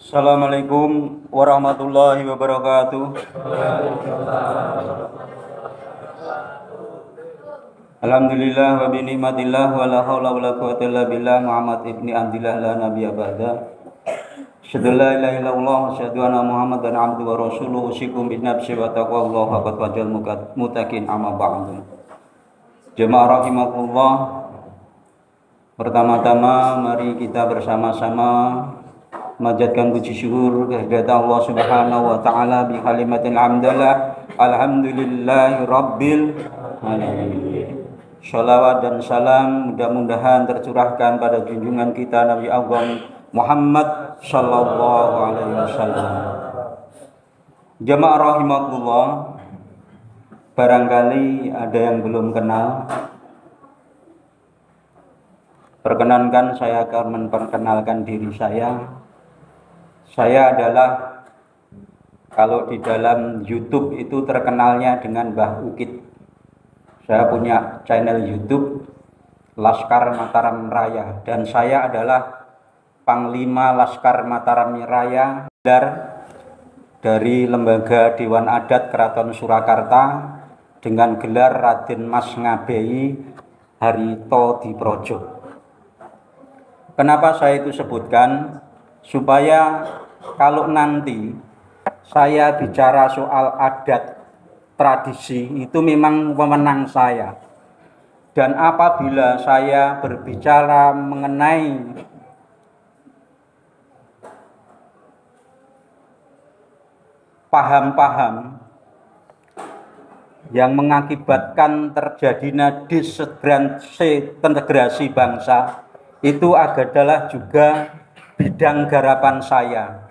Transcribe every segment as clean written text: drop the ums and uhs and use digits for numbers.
Assalamualaikum warahmatullahi wabarakatuh. Alhamdulillah wa bi ni'matillah wa la haula wa la quwwata illa billah. Muhammad ibni Abdillah la nabiyya ba'da. Asyhadu an la ilaha illallah wa asyhadu anna Muhammadan abduhu wa rasuluhu. Usikum bin nafsi wa taqwallaha haqqa wajal mutakin amma ba'du. Jemaah rahimakumullah, pertama-tama mari kita bersama-sama majatkan puji syukur kehadirat Allah Subhanahu wa taala bi kalimatil hamdalah alhamdulillahi rabbil alamin. Shalawat dan salam mudah-mudahan tercurahkan pada junjungan kita Nabi Agung Muhammad sallallahu alaihi wasallam. Jemaah rahimakumullah, barangkali ada yang belum kenal. Perkenankan saya akan memperkenalkan diri saya. Saya adalah, kalau di dalam YouTube itu terkenalnya dengan Mbah Ukit. Saya punya channel YouTube Laskar Mataram Raya, dan saya adalah Panglima Laskar Mataram Raya dari Lembaga Dewan Adat Keraton Surakarta dengan gelar Raden Mas Ngabei Harito Diprojo. Kenapa saya itu sebutkan? Supaya kalau nanti saya bicara soal adat tradisi itu memang wewenang saya. Dan apabila saya berbicara mengenai paham-paham yang mengakibatkan terjadinya disintegrasi bangsa, itu adalah juga bidang garapan saya,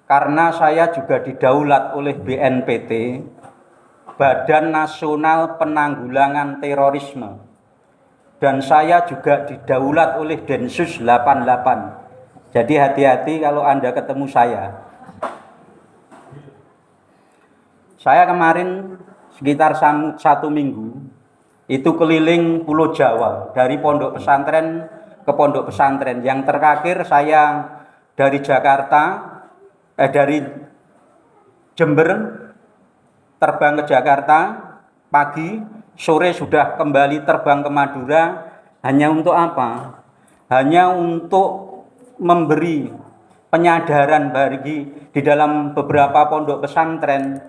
karena saya juga didaulat oleh BNPT, Badan Nasional Penanggulangan Terorisme, dan saya juga didaulat oleh Densus 88. Jadi hati-hati kalau Anda ketemu saya. Saya kemarin sekitar 1 minggu itu keliling Pulau Jawa, dari pondok pesantren ke pondok pesantren. Yang terakhir saya dari dari Jember terbang ke Jakarta pagi, sore sudah kembali terbang ke Madura. Hanya untuk apa? Hanya untuk memberi penyadaran bagi di dalam beberapa pondok pesantren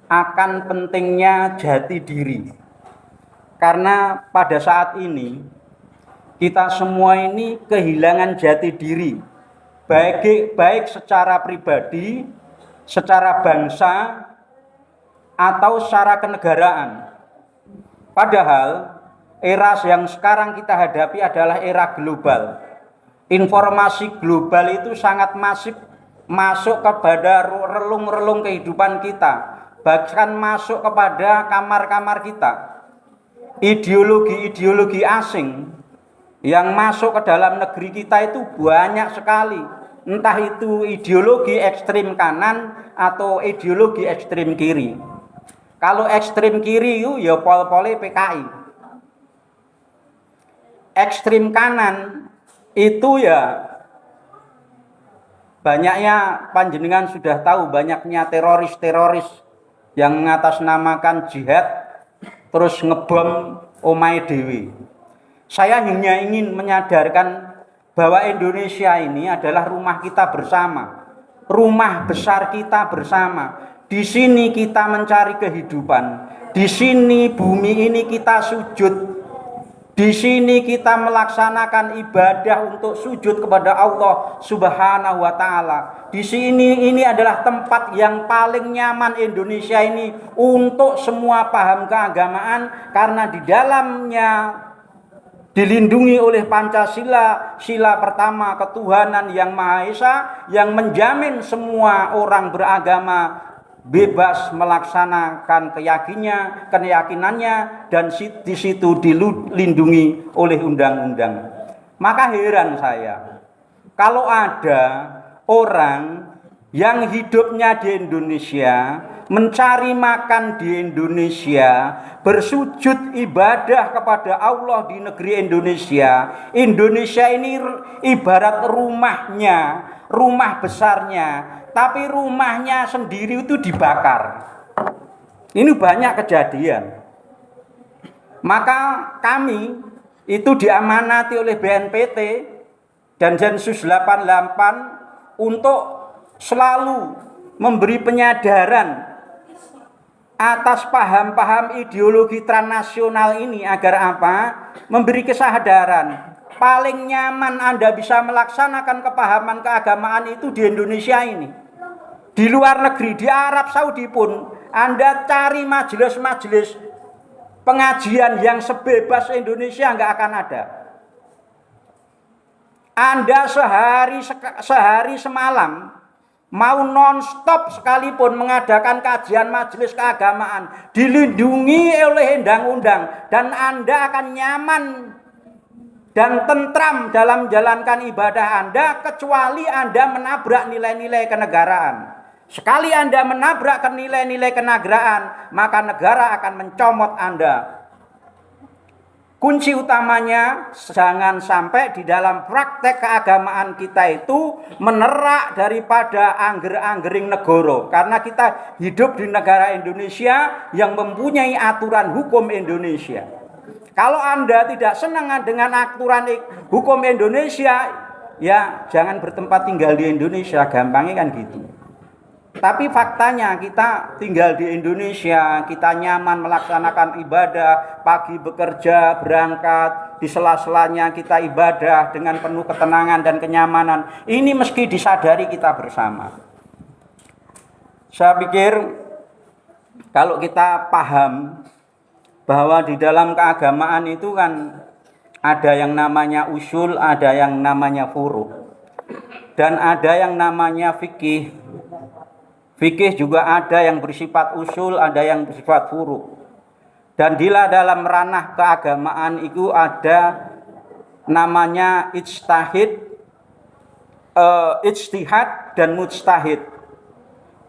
akan pentingnya jati diri. Karena pada saat ini kita semua ini kehilangan jati diri, baik secara pribadi, secara bangsa, atau secara kenegaraan. Padahal era yang sekarang kita hadapi adalah era global. Informasi global itu sangat masif masuk kepada relung-relung kehidupan kita, bahkan masuk kepada kamar-kamar kita. Ideologi-ideologi asing yang masuk ke dalam negeri kita itu banyak sekali. Entah itu ideologi ekstrem kanan atau ideologi ekstrem kiri. Kalau ekstrem kiri itu ya pol-pole PKI. Ekstrem kanan itu ya banyaknya, panjenengan sudah tahu, banyaknya teroris-teroris yang mengatasnamakan jihad terus ngebom omahe dhewe. Saya hanya ingin menyadarkan bahwa Indonesia ini adalah rumah kita bersama, rumah besar kita bersama. Di sini kita mencari kehidupan, di sini bumi ini kita sujud, di sini kita melaksanakan ibadah untuk sujud kepada Allah Subhanahu wa taala. Di sini ini adalah tempat yang paling nyaman Indonesia ini untuk semua paham keagamaan, karena di dalamnya dilindungi oleh Pancasila, sila pertama ketuhanan yang Maha Esa, yang menjamin semua orang beragama bebas melaksanakan keyakinannya, dan di situ dilindungi oleh undang-undang. Maka heran saya kalau ada orang yang hidupnya di Indonesia, mencari makan di Indonesia, bersujud ibadah kepada Allah di negeri Indonesia. Indonesia ini ibarat rumahnya, rumah besarnya, tapi rumahnya sendiri itu dibakar. Ini banyak kejadian. Maka kami itu diamanati oleh BNPT dan Densus 88 untuk selalu memberi penyadaran atas paham-paham ideologi transnasional ini agar apa? Memberi kesadaran. Paling nyaman Anda bisa melaksanakan kepahaman keagamaan itu di Indonesia ini. Di luar negeri, di Arab Saudi pun, Anda cari majelis-majelis pengajian yang sebebas Indonesia nggak akan ada. Anda sehari semalam mau non-stop sekalipun mengadakan kajian majelis keagamaan, dilindungi oleh undang-undang, dan Anda akan nyaman dan tentram dalam menjalankan ibadah Anda, kecuali Anda menabrak nilai-nilai kenegaraan. Sekali Anda menabrak nilai-nilai kenegaraan, maka negara akan mencomot Anda. Kunci utamanya, jangan sampai di dalam praktek keagamaan kita itu menerak daripada angger-anggering negara. Karena kita hidup di negara Indonesia yang mempunyai aturan hukum Indonesia. Kalau Anda tidak senang dengan aturan hukum Indonesia, ya jangan bertempat tinggal di Indonesia, gampangnya kan gitu. Tapi faktanya kita tinggal di Indonesia, kita nyaman melaksanakan ibadah, pagi bekerja, berangkat, di sela-selanya kita ibadah dengan penuh ketenangan dan kenyamanan. Ini meski disadari kita bersama. Saya pikir kalau kita paham bahwa di dalam keagamaan itu kan ada yang namanya usul, ada yang namanya furu', dan ada yang namanya fikih. Fikih juga ada yang bersifat usul, ada yang bersifat furu'. Dan dalam ranah keagamaan itu ada namanya ijtihad dan mujtahid.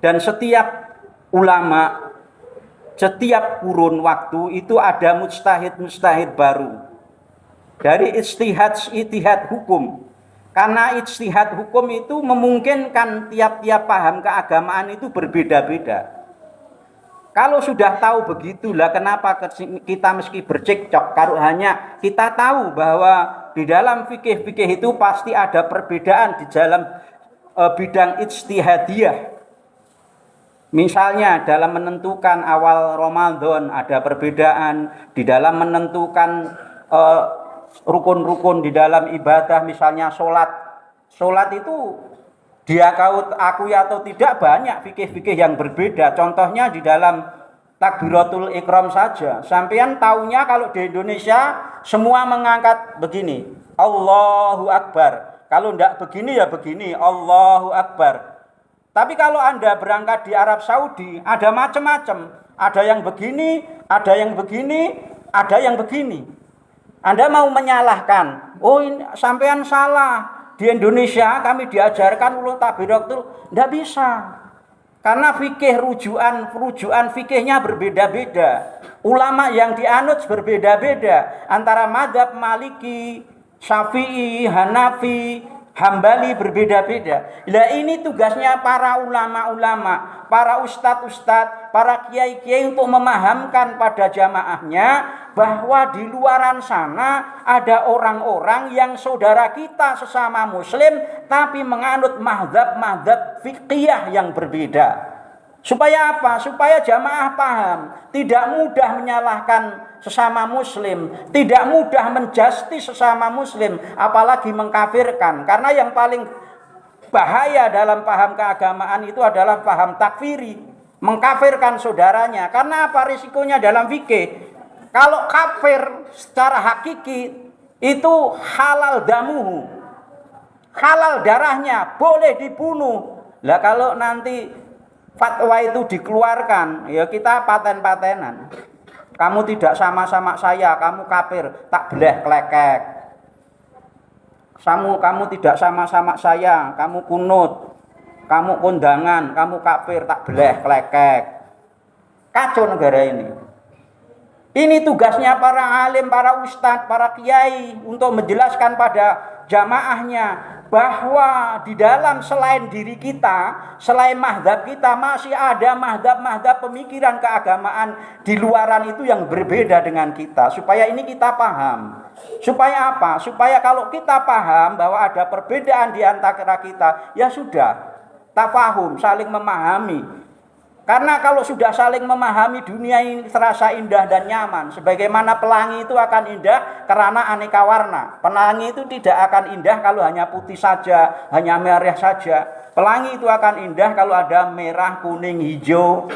Dan setiap ulama, setiap kurun waktu itu ada mujtahid baru. Dari ijtihad hukum. Karena ijtihad hukum itu memungkinkan tiap-tiap paham keagamaan itu berbeda-beda. Kalau sudah tahu begitulah, kenapa kita meski bercekcok? Kalau hanya kita tahu bahwa di dalam fikih itu pasti ada perbedaan di dalam bidang ijtihadiyah. Misalnya dalam menentukan awal Ramadan ada perbedaan, di dalam menentukan rukun-rukun di dalam ibadah, misalnya sholat itu dia akui atau tidak, banyak fikih-fikih yang berbeda. Contohnya di dalam takbiratul ikram saja, sampean taunya kalau di Indonesia semua mengangkat begini, Allahu Akbar. Kalau enggak begini ya begini, Allahu Akbar. Tapi kalau Anda berangkat di Arab Saudi, ada macam-macam. Ada yang begini, ada yang begini, ada yang begini. Anda mau menyalahkan, oh ini sampean salah. Di Indonesia kami diajarkan ulul takbiratul, tidak bisa. Karena fikih rujukan fikihnya berbeda-beda. Ulama yang dianut berbeda-beda. Antara mazhab Maliki, Syafi'i, Hanafi, Hambali berbeda-beda. Nah ini tugasnya para ulama-ulama, para ustadz-ustadz, para kiai-kiai untuk memahamkan pada jamaahnya bahwa di luaran sana ada orang-orang yang saudara kita sesama muslim tapi menganut mazhab fiqhiyah yang berbeda. Supaya apa? Supaya jamaah paham, tidak mudah menyalahkan sesama muslim, tidak mudah menjustis sesama muslim, apalagi mengkafirkan. Karena yang paling bahaya dalam paham keagamaan itu adalah paham takfiri, mengkafirkan saudaranya. Karena apa risikonya dalam fikih? Kalau kafir secara hakiki itu halal damuhu, halal darahnya, boleh dibunuh. Lah kalau nanti fatwa itu dikeluarkan, ya kita paten-patenan. Kamu tidak sama-sama saya, kamu kafir, tak beleh klekek. Kamu tidak sama-sama saya, kamu kunut, kamu kondangan, kamu kafir, tak beleh klekek. Kacau negara ini. Ini tugasnya para alim, para ustadz, para kiai untuk menjelaskan pada jamaahnya bahwa di dalam selain diri kita, selain mazhab kita, masih ada mazhab-mazhab pemikiran keagamaan di luaran itu yang berbeda dengan kita. Supaya ini kita paham. Supaya apa? Supaya kalau kita paham bahwa ada perbedaan di antara kita, ya sudah, tafahum, saling memahami. Karena kalau sudah saling memahami, dunia ini terasa indah dan nyaman. Sebagaimana pelangi itu akan indah karena aneka warna. Pelangi itu tidak akan indah kalau hanya putih saja, hanya merah saja. Pelangi itu akan indah kalau ada merah, kuning, hijau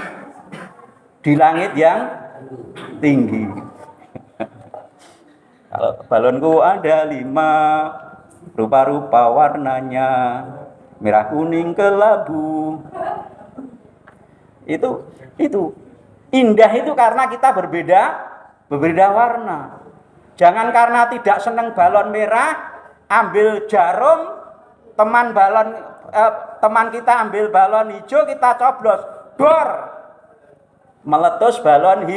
di langit yang tinggi. Kalau balonku ada 5, rupa-rupa warnanya, merah, kuning, kelabu. Itu indah itu karena kita berbeda warna. Jangan karena tidak senang balon merah, ambil jarum, teman kita ambil balon hijau, kita coblos, dor, meletus balon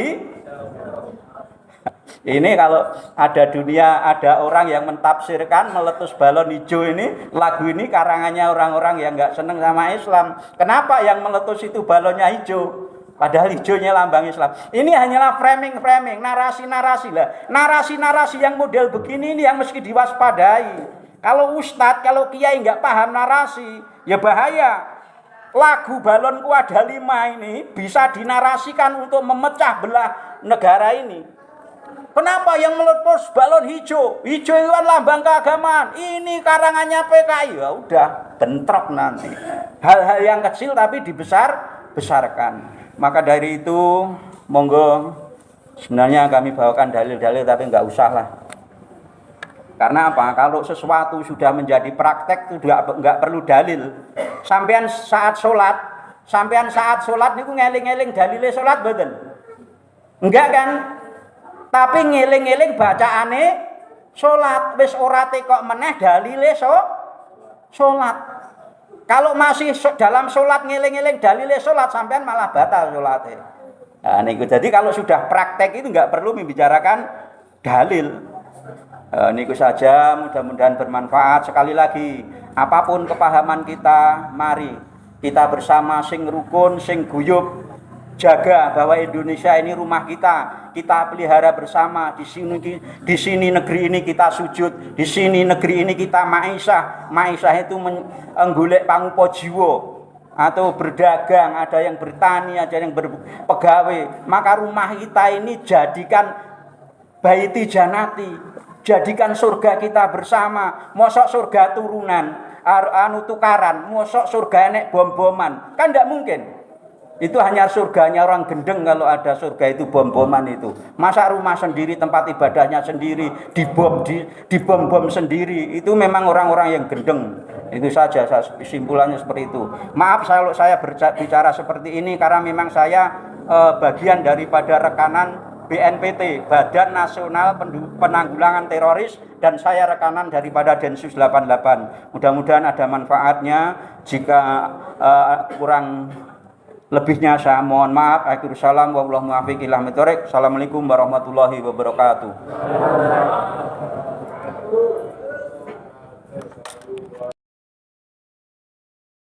Ini kalau ada orang yang mentafsirkan meletus balon hijau ini, lagu ini karangannya orang-orang yang nggak seneng sama Islam. Kenapa yang meletus itu balonnya hijau? Padahal hijaunya lambang Islam. Ini hanyalah framing, narasi-narasi lah. Narasi-narasi yang model begini ini yang mesti diwaspadai. Kalau ustadz, kalau kiai nggak paham narasi, ya bahaya. Lagu balonku ada 5 ini bisa dinarasikan untuk memecah belah negara ini. Kenapa yang meletus balon hijau? Hijau itu kan lambang keagamaan. Ini karangannya PKI. Ya udah, bentrok nanti. Hal-hal yang kecil tapi dibesarkan. Maka dari itu, monggo, sebenarnya kami bawakan dalil-dalil tapi nggak usah lah. Karena apa? Kalau sesuatu sudah menjadi praktek, sudah nggak perlu dalil. Sampean saat sholat niku ngeling-eling dalile sholat betul? Enggak kan? Tapi ngeling-eling bacaane sholat, wis ora tekok meneh dalile sholat. Kalau masih dalam sholat ngeling-eling dalile sholat, sampean malah batal sholatnya. Nah, niku jadi kalau sudah praktek itu nggak perlu membicarakan dalil. Niku saja, mudah-mudahan bermanfaat. Sekali lagi, apapun kepahaman kita, mari kita bersama sing rukun, sing guyub, jaga bahwa Indonesia ini rumah kita pelihara bersama. Di sini negeri ini kita sujud, di sini negeri ini kita maisah itu menggolek pangupa jiwa atau berdagang, ada yang bertani, ada yang berpegawai. Maka rumah kita ini jadikan baiti janati, jadikan surga kita bersama. Mosok surga turunan tukaran, mosok surga nek bom-boman, kan tidak mungkin. Itu hanya surganya orang gendeng kalau ada surga itu bom-boman itu. Masa rumah sendiri, tempat ibadahnya sendiri, dibom sendiri. Itu memang orang-orang yang gendeng. Itu saja kesimpulannya seperti itu. Maaf kalau saya bicara seperti ini karena memang saya bagian daripada rekanan BNPT, Badan Nasional Penanggulangan Teroris, dan saya rekanan daripada Densus 88. Mudah-mudahan ada manfaatnya. Jika kurang lebihnya saya mohon maaf. Akhirul salam wallahu muwaffiq ila Assalamualaikum warahmatullahi wabarakatuh.